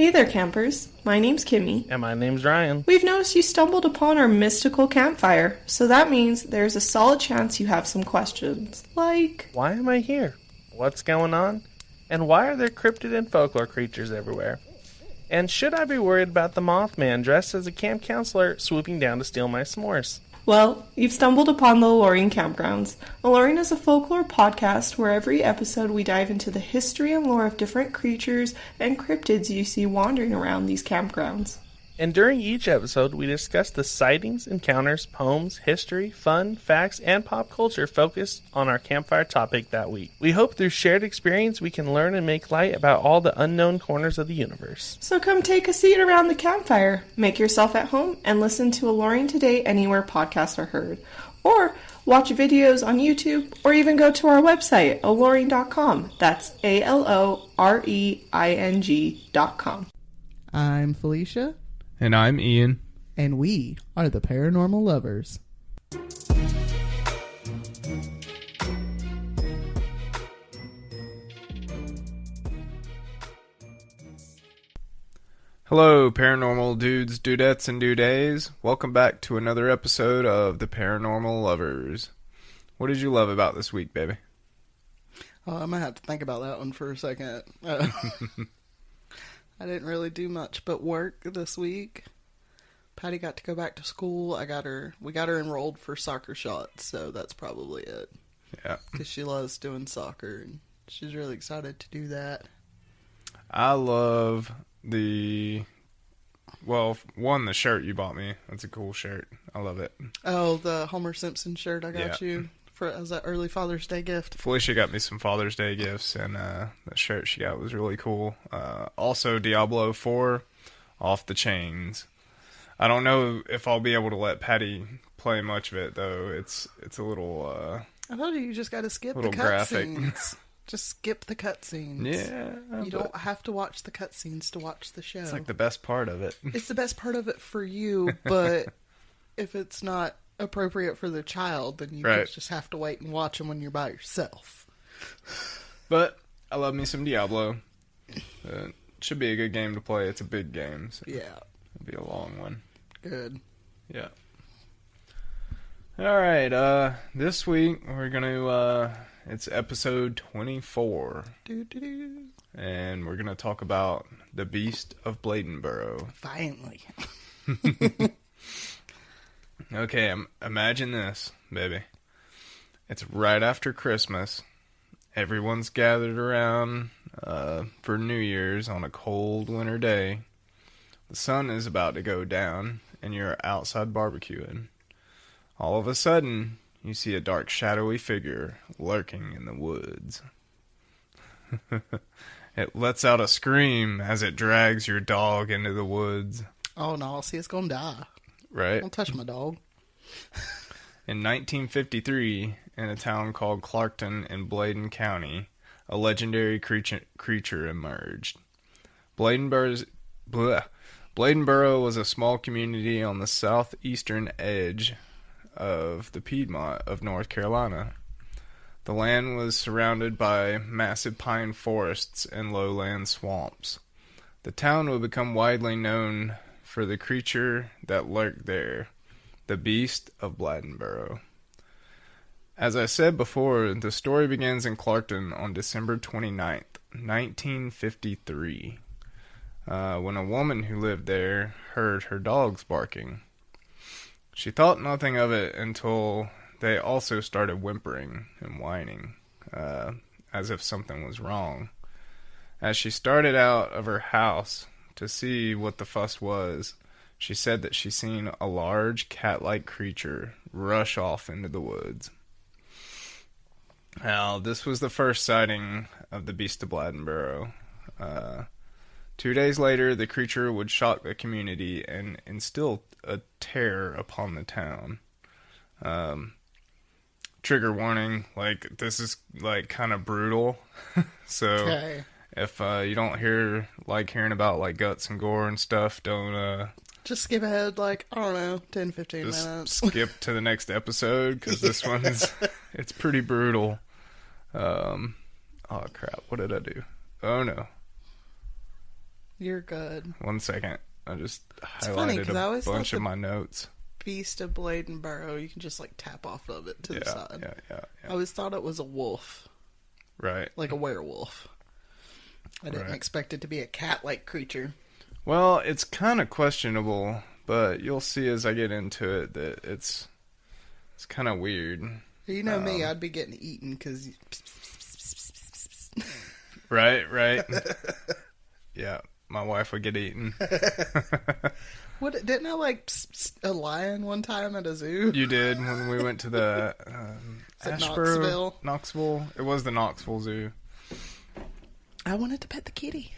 Hey there, campers. My name's Kimmy. And my name's Ryan. We've noticed you stumbled upon our mystical campfire, so that means there's a solid chance you have some questions. Like, why am I here? What's going on? And why are there cryptid and folklore creatures everywhere? And should I be worried about the Mothman dressed as a camp counselor swooping down to steal my s'mores? Well, you've stumbled upon the Aloreing Campgrounds. Aloreing is a folklore podcast where every episode we dive into the history and lore of different creatures and cryptids you see wandering around these campgrounds. And during each episode, we discuss the sightings, encounters, poems, history, fun, facts, and pop culture focused on our campfire topic that week. We hope through shared experience we can learn and make light about all the unknown corners of the universe. So come take a seat around the campfire, make yourself at home, and listen to Aloreing Today anywhere podcasts are heard. Or watch videos on YouTube, or even go to our website, aloreing.com. That's ALOREING.com. I'm Felicia. And I'm Ian. And we are the Paranormal Lovers. Hello, paranormal dudes, dudettes, and dudays. Welcome back to another episode of the Paranormal Lovers. What did you love about this week, baby? Oh, I'm going to have to think about that one for a second. I didn't really do much but work this week. Patty got to go back to school. We got her enrolled for soccer shots, so that's probably it. Yeah. Because she loves doing soccer, and she's really excited to do that. I love the shirt you bought me. That's a cool shirt. I love it. Oh, the Homer Simpson shirt I got you as an early Father's Day gift. Felicia got me some Father's Day gifts, and the shirt she got was really cool. Also, Diablo 4, Off the Chains. I don't know if I'll be able to let Patty play much of it, though. It's a little I told you just got to skip the cutscenes. Just skip the cutscenes. Yeah. You don't have to watch the cutscenes to watch the show. It's like the best part of it. It's the best part of it for you, but if it's not appropriate for the child, then you just have to wait and watch them when you're by yourself. But I love me some Diablo. It should be a good game to play. It's a big game. So yeah. It'll be a long one. Good. Yeah. Alright, this week we're gonna, it's episode 24. Doo-doo-doo. And we're gonna talk about the Beast of Bladenboro. Finally. Okay, imagine this, baby. It's right after Christmas. Everyone's gathered around for New Year's on a cold winter day. The sun is about to go down, and you're outside barbecuing. All of a sudden, you see a dark, shadowy figure lurking in the woods. It lets out a scream as it drags your dog into the woods. Oh no, see, it's gonna die. Right? Don't touch my dog. In 1953, in a town called Clarkton in Bladen County, a legendary creature emerged. Bladenboro was a small community on the southeastern edge of the Piedmont of North Carolina. The land was surrounded by massive pine forests and lowland swamps. The town would become widely known for the creature that lurked there, the Beast of Bladenboro. As I said before, the story begins in Clarkton on December 29th, 1953, when a woman who lived there heard her dogs barking. She thought nothing of it until they also started whimpering and whining, as if something was wrong. As she started out of her house to see what the fuss was, she said that she seen a large cat-like creature rush off into the woods. Now, this was the first sighting of the Beast of Bladenboro. 2 days later, the creature would shock the community and instill a terror upon the town. Trigger warning, like, this is, like, kind of brutal. So, Okay. if you don't hearing about, like, guts and gore and stuff, don't, Just skip ahead, like, I don't know, 10, 15 just minutes. skip to the next episode, because this one's, it's pretty brutal. Oh, crap, what did I do? Oh, no. You're good. 1 second. I just funny, 'cause I highlighted always a bunch thought of my notes. Beast of Bladenboro, you can just like tap off of it to the side. Yeah. I always thought it was a wolf, Right. like a werewolf. I didn't expect it to be a cat-like creature. Well, it's kind of questionable, but you'll see as I get into it that it's kind of weird. You know me, I'd be getting eaten because... Right. Yeah, my wife would get eaten. What, didn't I like a lion one time at a zoo? You did when we went to the Knoxville. It was the Knoxville Zoo. I wanted to pet the kitty.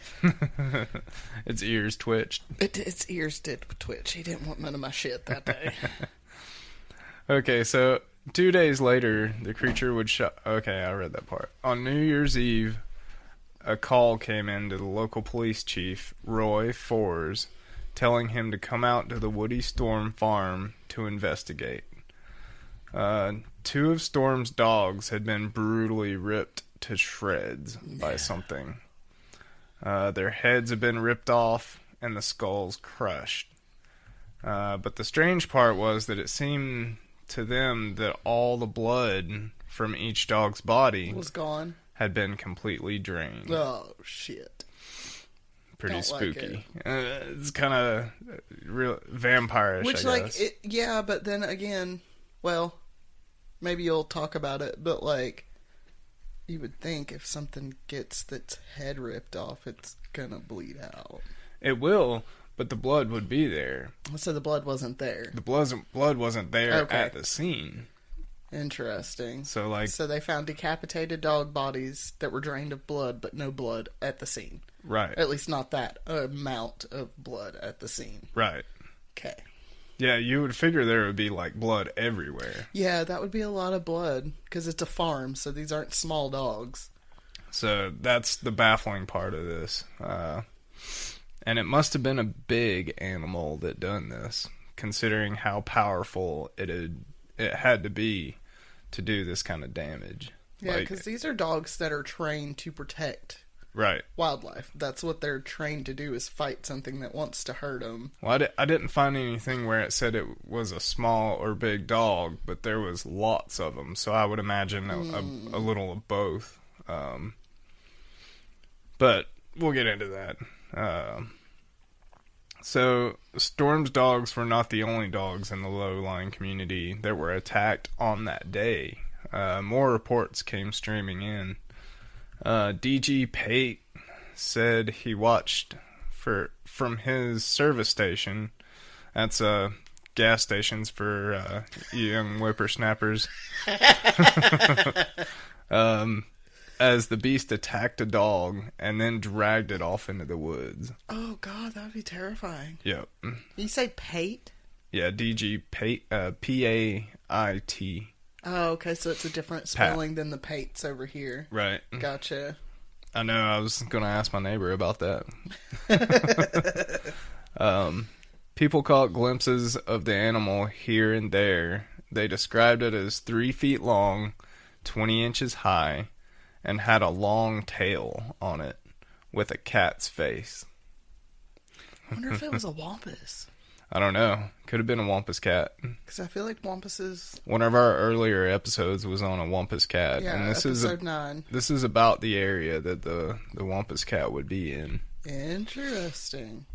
Its ears twitched. Its ears did twitch. He didn't want none of my shit that day. Okay, so 2 days later, the creature would Okay, I read that part. On New Year's Eve, a call came in to the local police chief, Roy Fors, telling him to come out to the Woody Storm farm to investigate. 2 of Storm's dogs had been brutally ripped to shreds by something. Their heads had been ripped off and the skulls crushed. But the strange part was that it seemed to them that all the blood from each dog's body was gone. Had been completely drained. Oh, shit. Pretty Don't spooky. like it. It's kind of real vampire-ish, Which, I guess. yeah, but then again, well, maybe you'll talk about it, but, like, you would think if something gets its head ripped off, it's gonna bleed out. It will, but the blood would be there. So the blood wasn't there. The blood wasn't there at the scene. Interesting. So they found decapitated dog bodies that were drained of blood, but no blood at the scene. Right. At least not that amount of blood at the scene. Right. Okay. Yeah, you would figure there would be, like, blood everywhere. Yeah, that would be a lot of blood, because it's a farm, so these aren't small dogs. So that's the baffling part of this. And it must have been a big animal that done this, considering how powerful it had to be to do this kind of damage. Yeah, because these are dogs that are trained to protect wildlife. That's what they're trained to do, is fight something that wants to hurt them. Well, I didn't find anything where it said it was a small or big dog, but there was lots of them, so I would imagine a little of both. But we'll get into that. So, Storm's dogs were not the only dogs in the low-lying community that were attacked on that day. More reports came streaming in. DG Pate said he watched from his service station. That's gas stations for young whippersnappers. As the beast attacked a dog and then dragged it off into the woods. Oh, God, that would be terrifying. Yep. You say Pate? Yeah, DG Pate, P-A-I-T. Oh, okay, so it's a different spelling than the Pates over here. Right. Gotcha. I know, I was going to ask my neighbor about that. People caught glimpses of the animal here and there. They described it as 3 feet long, 20 inches high, and had a long tail on it with a cat's face. I wonder if it was a wampus. I don't know. Could have been a wampus cat. Because I feel like wampuses... One of our earlier episodes was on a wampus cat. Yeah, and this episode 9. This is about the area that the wampus cat would be in. Interesting.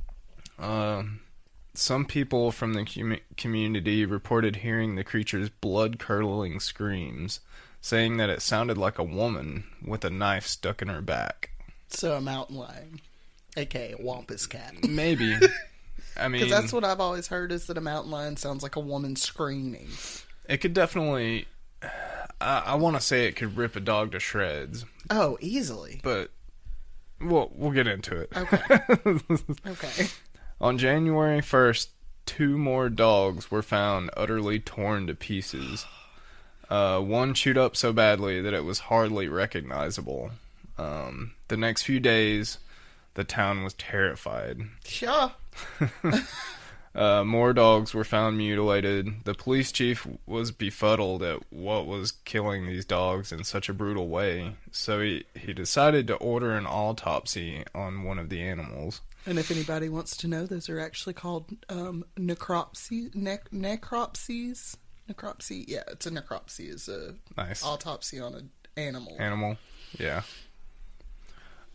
Some people from the community reported hearing the creature's blood-curdling screams, saying that it sounded like a woman with a knife stuck in her back. So a mountain lion, a.k.a. a wampus cat. Maybe. I mean... Because that's what I've always heard, is that a mountain lion sounds like a woman screaming. It could definitely... I want to say it could rip a dog to shreds. Oh, easily. But we'll get into it. Okay. Okay. On January 1st, 2 more dogs were found utterly torn to pieces. One chewed up so badly that it was hardly recognizable. The next few days, the town was terrified. Sure. More dogs were found mutilated. The police chief was befuddled at what was killing these dogs in such a brutal way, so he decided to order an autopsy on one of the animals. And if anybody wants to know, those are actually called necropsies. Necropsy, yeah, it's a necropsy. It's a nice autopsy on an animal. Yeah.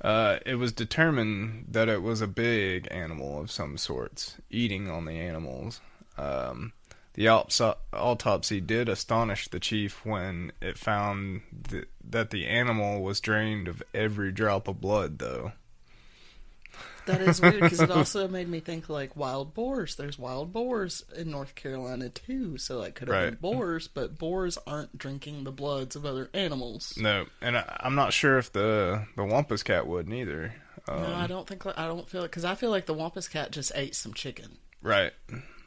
It was determined that it was a big animal of some sorts, eating on the animals. The autopsy did astonish the chief when it found that the animal was drained of every drop of blood, though. That is weird, because it also made me think, like, wild boars. There's wild boars in North Carolina, too, so it could have been boars, but boars aren't drinking the bloods of other animals. No, and I'm not sure if the Wampus cat would neither. No, I don't feel it, because I feel like the Wampus cat just ate some chicken. Right.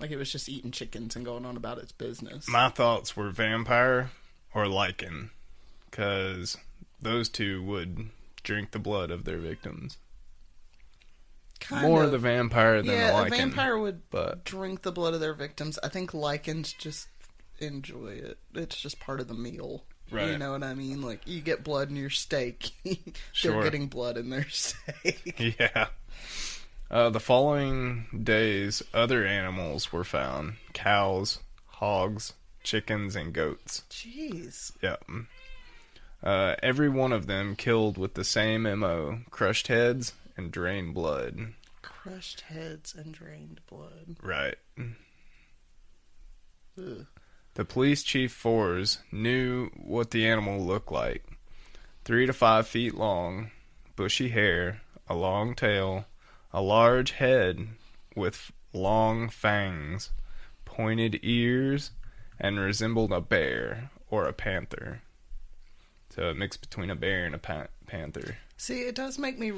Like it was just eating chickens and going on about its business. My thoughts were vampire or lichen, because those two would drink the blood of their victims. More the vampire than the lichen. Yeah, the vampire would drink the blood of their victims. I think lichens just enjoy it. It's just part of the meal. Right. You know what I mean? Like, you get blood in your steak. They're getting blood in their steak. Yeah. The following days, other animals were found. Cows, hogs, chickens, and goats. Jeez. Yeah. Every one of them killed with the same MO. Crushed heads and drained blood. Crushed heads and drained blood. Right. Ugh. The police chief Fours knew what the animal looked like. 3 to 5 feet long, bushy hair, a long tail, a large head with long fangs, pointed ears, and resembled a bear or a panther. So a mix between a bear and a panther. See, it does make me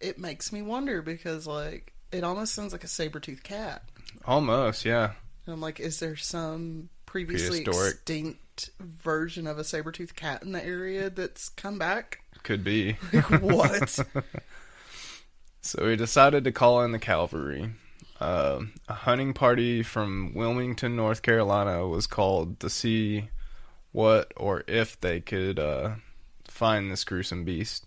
it makes me wonder, because, like, it almost sounds like a saber-toothed cat. Almost, yeah. And I'm like, is there some previously extinct version of a saber-toothed cat in the area that's come back? Could be. Like, what? So he decided to call in the cavalry. A hunting party from Wilmington, North Carolina was called to see what or if they could find this gruesome beast.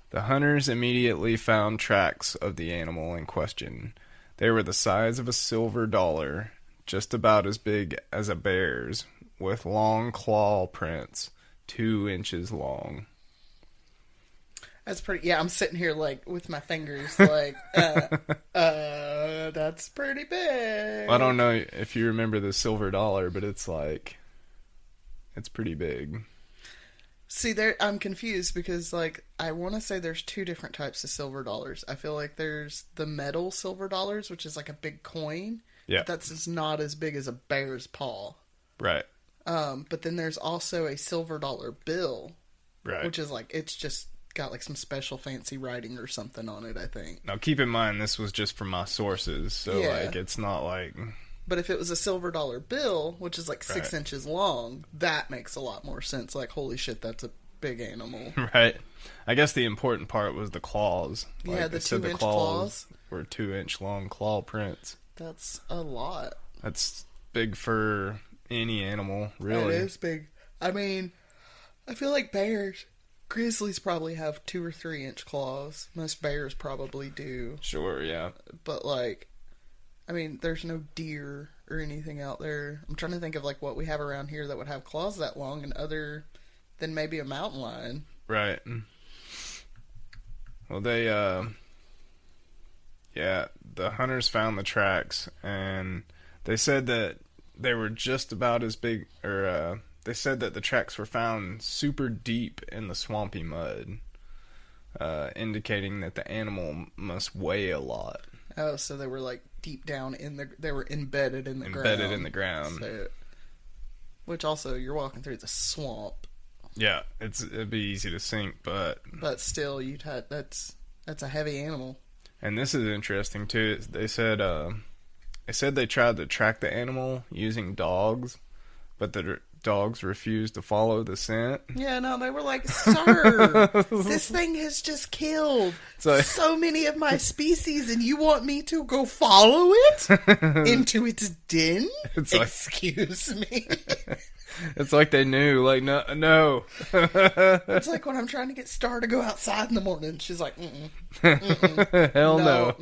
The hunters immediately found tracks of the animal in question. They were the size of a silver dollar, just about as big as a bear's, with long claw prints, 2 inches long. That's pretty. Yeah, I'm sitting here like with my fingers, like, that's pretty big. I don't know if you remember the silver dollar, but it's pretty big. See, I'm confused, because, like, I want to say there's 2 different types of silver dollars. I feel like there's the metal silver dollars, which is like a big coin. Yeah. But that's just not as big as a bear's paw. Right. But then there's also a silver dollar bill. Right. Which is like, it's just got like some special fancy writing or something on it, I think. Now keep in mind, this was just from my sources, so like, it's not like... But if it was a silver dollar bill, which is like 6 inches long, that makes a lot more sense. Like, holy shit, that's a big animal. Right. I guess the important part was the claws. Like, yeah, the 2-inch claws were 2-inch long claw prints. That's a lot. That's big for any animal, really. It is big. I mean, I feel like grizzlies probably have 2 or 3-inch claws. Most bears probably do. Sure, yeah. But, like, I mean, there's no deer or anything out there. I'm trying to think of, like, what we have around here that would have claws that long, and other than maybe a mountain lion. Right. Well, the hunters found the tracks, and they said that they were just about as big, or, they said that the tracks were found super deep in the swampy mud, indicating that the animal must weigh a lot. Oh, so they were, like, deep down they were embedded in the ground. Embedded in the ground. So, which also, you're walking through the swamp. Yeah, it'd be easy to sink, but still, that's a heavy animal. And this is interesting too. They said they tried to track the animal using dogs, but the dogs refused to follow the scent. Yeah, no, they were like, sir, this thing has just killed so many of my species, and you want me to go follow it into its den? Excuse me. It's like they knew, like, no. It's like when I'm trying to get Star to go outside in the morning. She's like, hell no.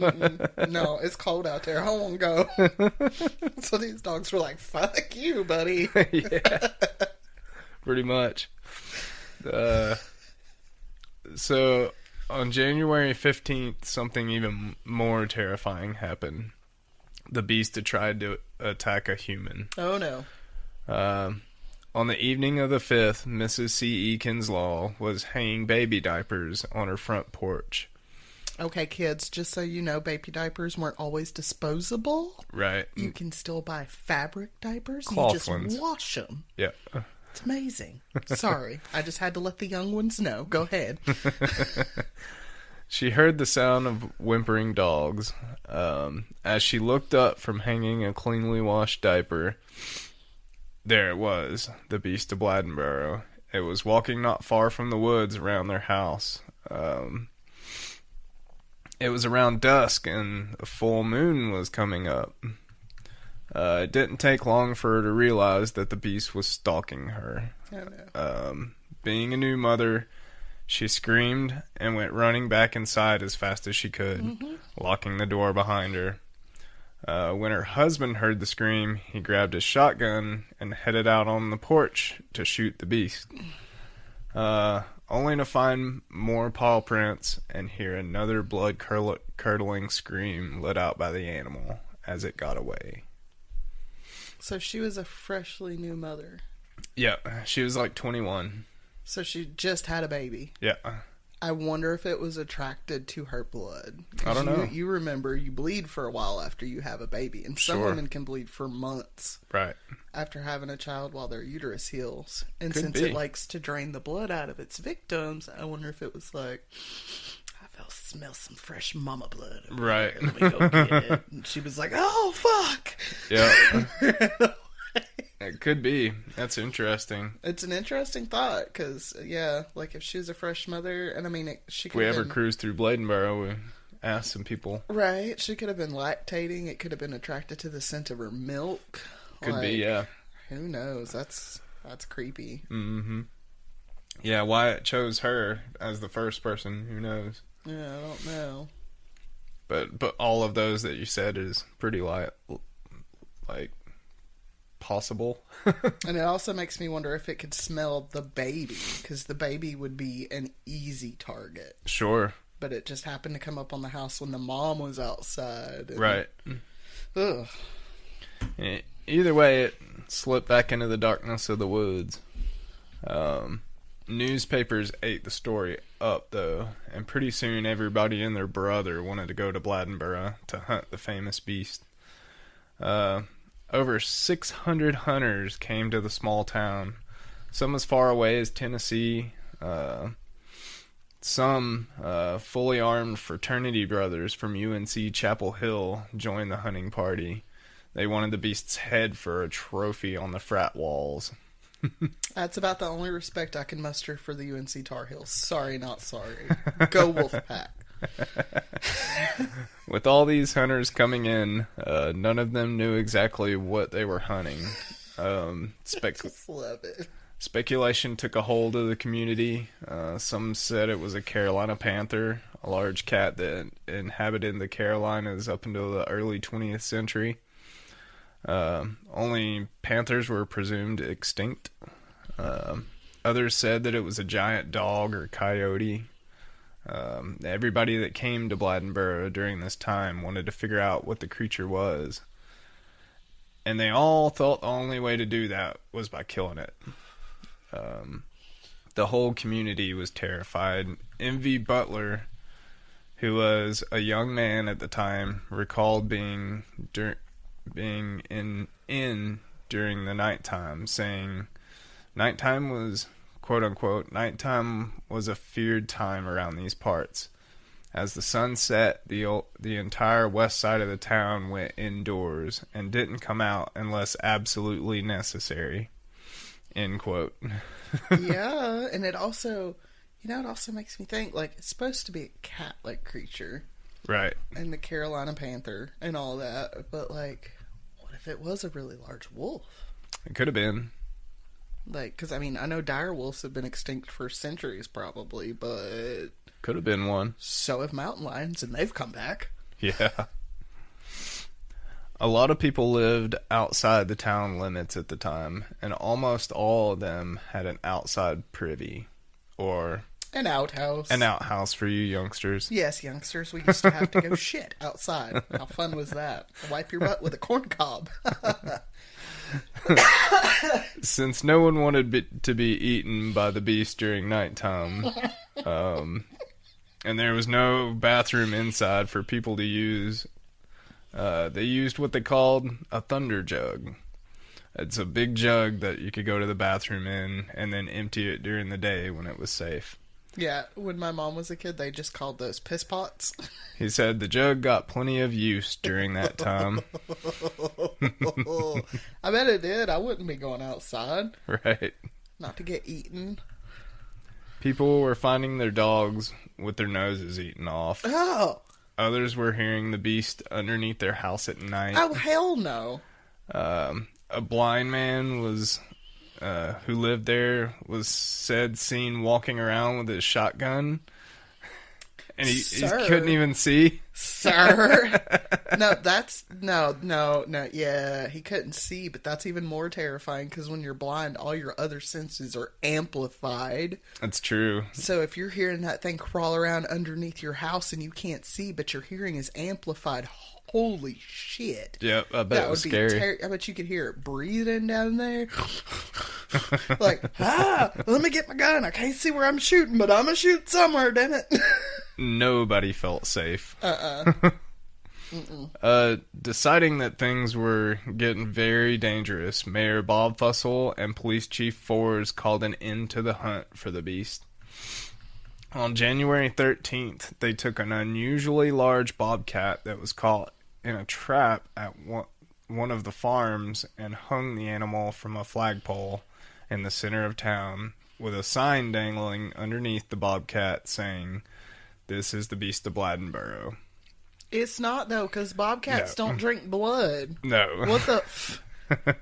No, it's cold out there. I don't want to go. So these dogs were like, fuck you, buddy. Yeah, pretty much. So on January 15th, something even more terrifying happened. The beast had tried to attack a human. Oh, no. On the evening of the 5th, Mrs. C.E. Kinslaw was hanging baby diapers on her front porch. Okay, kids, just so you know, baby diapers weren't always disposable. Right. You can still buy fabric diapers. Cloth you just ones. wash them. Yeah. It's amazing. Sorry. I just had to let the young ones know. Go ahead. She heard the sound of whimpering dogs. As she looked up from hanging a cleanly washed diaper, there it was, the beast of Bladenboro. It was walking not far from the woods around their house. It was around dusk, and a full moon was coming up. It didn't take long for her to realize that the beast was stalking her. Oh, no. Being a new mother, she screamed and went running back inside as fast as she could, locking the door behind her. When her husband heard the scream, he grabbed his shotgun and headed out on the porch to shoot the beast. Only to find more paw prints and hear another blood-curdling scream let out by the animal as it got away. So she was a freshly new mother. Yeah, she was like 21. So she just had a baby. Yeah. I wonder if it was attracted to her blood. I don't know. You remember you bleed for a while after you have a baby, and some women can bleed for months. Right. After having a child while their uterus heals. And Could since be. it likes to drain the blood out of its victims, I wonder if it was like, smell some fresh mama blood. Right. Let me go get it. And she was like, oh, fuck. Yeah. It could be. That's interesting. It's an interesting thought, because, yeah, like if she was a fresh mother, and I mean, she could If we have ever been, cruise through Bladenboro, we ask some people. right, she could have been lactating, it could have been attracted to the scent of her milk. Could be, yeah. Who knows? That's creepy. Mm-hmm. Yeah, why it chose her as the first person, who knows? Yeah, I don't know. But all of those that you said is pretty like possible. And it also makes me wonder if it could smell the baby, because the baby would be an easy target. Sure. But it just happened to come up on the house when the mom was outside. And, Right. Ugh. Either way, it slipped back into the darkness of the woods. Newspapers ate the story up, though, and pretty soon everybody and their brother wanted to go to Bladenboro to hunt the famous beast. Over 600 hunters came to the small town, some as far away as Tennessee, some fully armed fraternity brothers from UNC Chapel Hill joined the hunting party. They wanted the beast's head for a trophy on the frat walls. That's about the only respect I can muster for the UNC Tar Heels. Sorry, not sorry. Go Wolfpack. With all these hunters coming in, none of them knew exactly what they were hunting. Just love it. Speculation took a hold of the community. Some said it was a Carolina panther, a large cat that inhabited the Carolinas up until the early 20th century. Only panthers were presumed extinct. Others said that it was a giant dog or coyote. Everybody that came to Bladenboro during this time wanted to figure out what the creature was. And they all thought the only way to do that was by killing it. The whole community was terrified. M.V. Butler, who was a young man at the time, recalled being in during the nighttime, saying, "Nighttime was, quote unquote, nighttime was a feared time around these parts. As the sun set, the entire west side of the town went indoors and didn't come out unless absolutely necessary. End quote. Yeah, and it also, it also makes me think, like, it's supposed to be a cat-like creature. Right. And the Carolina panther and all that, but, like, what if it was a really large wolf? It could have been. Like, because, I mean, I know dire wolves have been extinct for centuries, probably, but... Could have been one. So have mountain lions, and they've come back. Yeah. A lot of people lived outside the town limits at the time, and almost all of them had an outside privy, or... An outhouse. An outhouse for you youngsters. Yes, youngsters. We used to have to go shit outside. How fun was that? Wipe your butt with a corn cob. Since no one wanted to be eaten by the beast during nighttime, and there was no bathroom inside for people to use, they used what they called a thunder jug. It's a big jug that you could go to the bathroom in and then empty it during the day when it was safe. Yeah, when my mom was a kid, they just called those piss pots. He said the jug got plenty of use during that time. I bet it did. I wouldn't be going outside. Right. Not to get eaten. People were finding their dogs with their noses eaten off. Oh. Others were hearing the beast underneath their house at night. Oh, hell no. A blind man was... who lived there was said seen walking around with his shotgun, and he couldn't even see. Sir, no. Yeah, he couldn't see, but that's even more terrifying because when you're blind, all your other senses are amplified. That's true. So if you're hearing that thing crawl around underneath your house and you can't see, but your hearing is amplified. Holy shit. Yep, I bet it was scary. I bet you could hear it breathing down there. Like, let me get my gun. I can't see where I'm shooting, but I'm going to shoot somewhere, damn it. Nobody felt safe. Deciding that things were getting very dangerous, Mayor Bob Fussell and Police Chief Forbes called an end to the hunt for the beast. On January 13th, they took an unusually large bobcat that was caught in a trap at one of the farms and hung the animal from a flagpole in the center of town with a sign dangling underneath the bobcat saying, "This is the beast of Bladenboro." It's not, though, because bobcats don't drink blood. No. What the...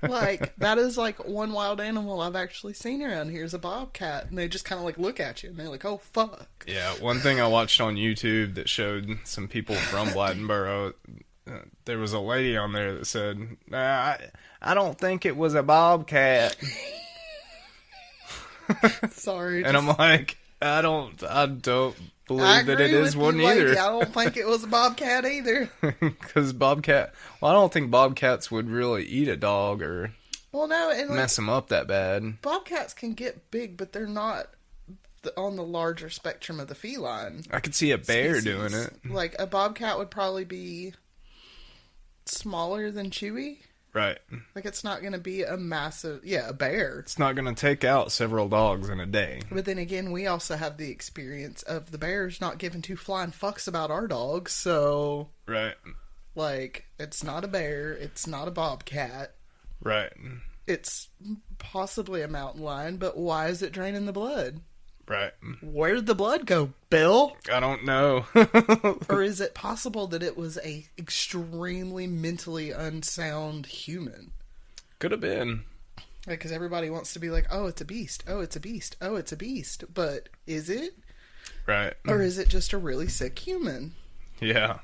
Like, that is like one wild animal I've actually seen around here is a bobcat, and they just kind of like look at you and they're like, oh fuck. Yeah, one thing I watched on YouTube that showed some people from Bladenboro, there was a lady on there that said, I don't think it was a bobcat. Sorry. And I'm like, I don't believe that it is one either. I don't think it was a bobcat either. Because I don't think bobcats would really eat a dog or mess them up that bad. Bobcats can get big, but they're not on the larger spectrum of the feline. I could see a bear species. doing it. Like, a bobcat would probably be smaller than Chewy. Right. Like, it's not going to be a massive... Yeah, a bear. It's not going to take out several dogs in a day. But then again, we also have the experience of the bears not giving two flying fucks about our dogs, so... Right. Like, it's not a bear, it's not a bobcat. Right. It's possibly a mountain lion, but why is it draining the blood? Right. Where did the blood go, Bill? I don't know. Or is it possible that it was a extremely mentally unsound human? Could have been. Because everybody wants to be like, oh, it's a beast. Oh, it's a beast. Oh, it's a beast. But is it? Right. Or is it just a really sick human? Yeah.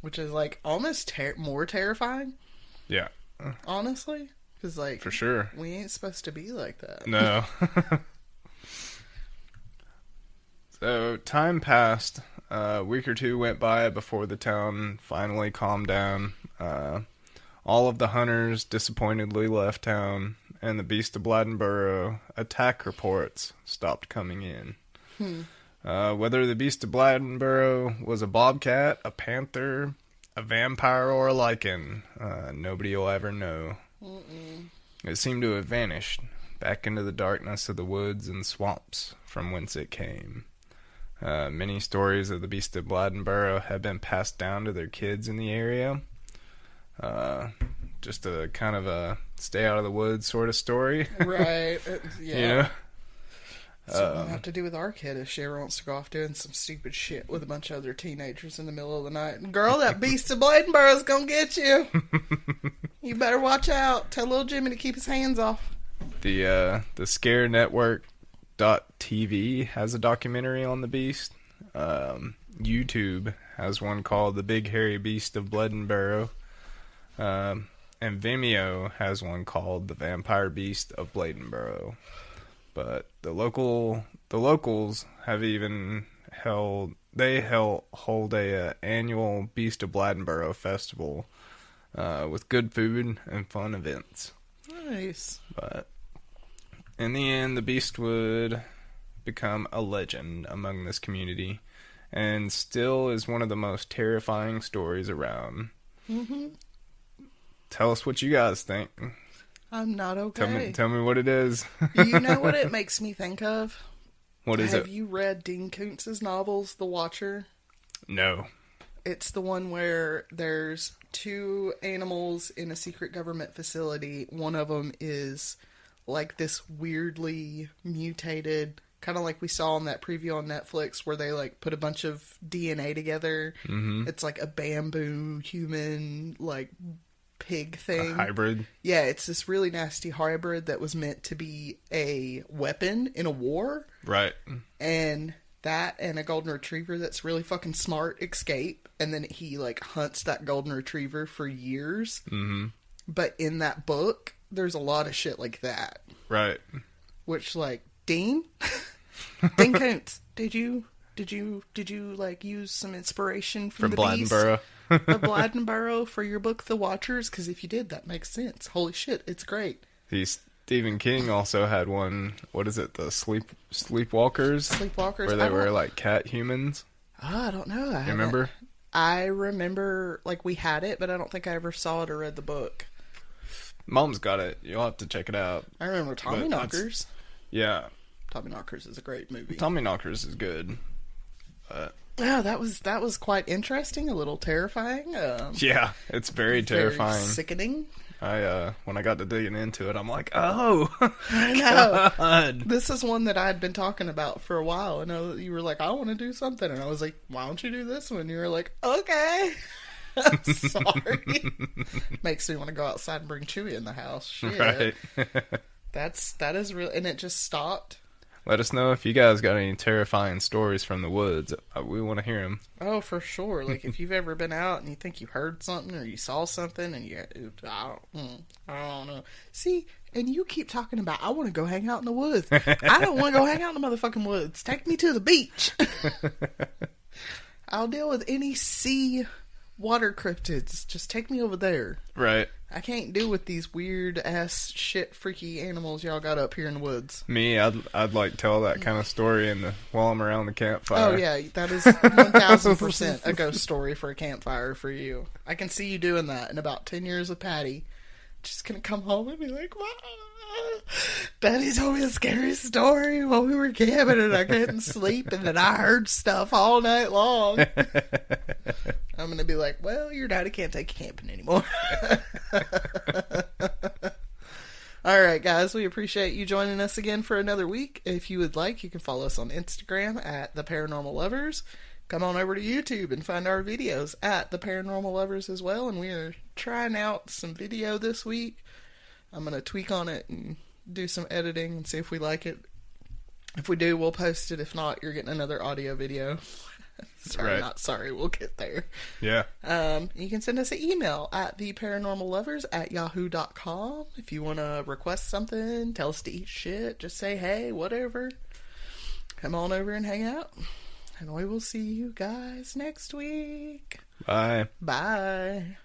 Which is like almost more terrifying. Yeah. Honestly. Because like... For sure. We ain't supposed to be like that. No. So, time passed. A week or two went by before the town finally calmed down. All of the hunters disappointedly left town, and the Beast of Bladenboro attack reports stopped coming in. Whether the Beast of Bladenboro was a bobcat, a panther, a vampire, or a lichen, nobody will ever know. It seemed to have vanished back into the darkness of the woods and swamps from whence it came. Many stories of the Beast of Bladenboro have been passed down to their kids in the area. just a kind of a stay out of the woods sort of story. Right. Yeah. You know? So we'll have to do with our kid if she ever wants to go off doing some stupid shit with a bunch of other teenagers in the middle of the night. Girl, that beast of Bladenboro's gonna get you. You better watch out. Tell little Jimmy to keep his hands off. The Scare Network .tv has a documentary on the beast. YouTube has one called The Big Hairy Beast of Bladenboro. And Vimeo has one called The Vampire Beast of Bladenboro. But the locals have even hold a annual Beast of Bladenboro festival with good food and fun events. Nice. But in the end, the beast would become a legend among this community, and still is one of the most terrifying stories around. Mm-hmm. Tell us what you guys think. I'm not okay. Tell me what it is. You know what it makes me think of? What is it? Have you read Dean Koontz's novels, The Watcher? No. It's the one where there's two animals in a secret government facility. One of them is like this weirdly mutated, kind of like we saw in that preview on Netflix where they like put a bunch of DNA together. Mm-hmm. It's like a bamboo human, like pig thing. A hybrid? Yeah, it's this really nasty hybrid that was meant to be a weapon in a war. Right. And that and a golden retriever that's really fucking smart escape. And then he like hunts that golden retriever for years. Mm-hmm. But in that book, there's a lot of shit like that. Right. Which like, Dean Koontz, did you like use some inspiration from the Bladenboro? Of Bladenboro for your book, The Watchers? Because if you did, that makes sense. Holy shit, it's great. Stephen King also had one. What is it? The Sleepwalkers. Sleepwalkers, where they were like cat humans. Oh, I don't know. You remember? I remember, like, we had it, but I don't think I ever saw it or read the book. Mom's got it. You'll have to check it out. I remember Tommyknockers. Yeah. Tommyknockers is a great movie. Tommyknockers is good. Yeah, that was quite interesting. A little terrifying. Yeah, it's very terrifying. Very sickening. When I got to digging into it, I'm like, oh, I know. God. This is one that I'd been talking about for a while. I know you were like, I want to do something, and I was like, why don't you do this one? You were like, okay. Sorry. Makes me want to go outside and bring Chewy in the house. Shit. Right. That is real, and it just stopped. Let us know if you guys got any terrifying stories from the woods. We want to hear them. Oh, for sure. Like, if you've ever been out and you think you heard something or you saw something and I don't know. See, and you keep talking about, I want to go hang out in the woods. I don't want to go hang out in the motherfucking woods. Take me to the beach. I'll deal with any sea water cryptids. Just take me over there. Right. I can't deal with these weird ass shit freaky animals y'all got up here in the woods. Me, I'd like tell that kind of story while I'm around the campfire. Oh yeah, that is 1000% a ghost story for a campfire for you. I can see you doing that in about 10 years with Patty. Just gonna come home and be like, Mom, Daddy told me a scary story while we were camping and I couldn't sleep and then I heard stuff all night long. I'm going to be like, well, your daddy can't take you camping anymore. All right, guys, we appreciate you joining us again for another week. If you would like, you can follow us on Instagram at The Paranormal Lovers. Come on over to YouTube and find our videos at The Paranormal Lovers as well. And we are trying out some video this week. I'm going to tweak on it and do some editing and see if we like it. If we do, we'll post it. If not, you're getting another audio video. Sorry, right. Not sorry. We'll get there. Yeah. You can send us an email at theparanormallovers@yahoo.com. If you want to request something, tell us to eat shit, just say, hey, whatever. Come on over and hang out. And we will see you guys next week. Bye. Bye.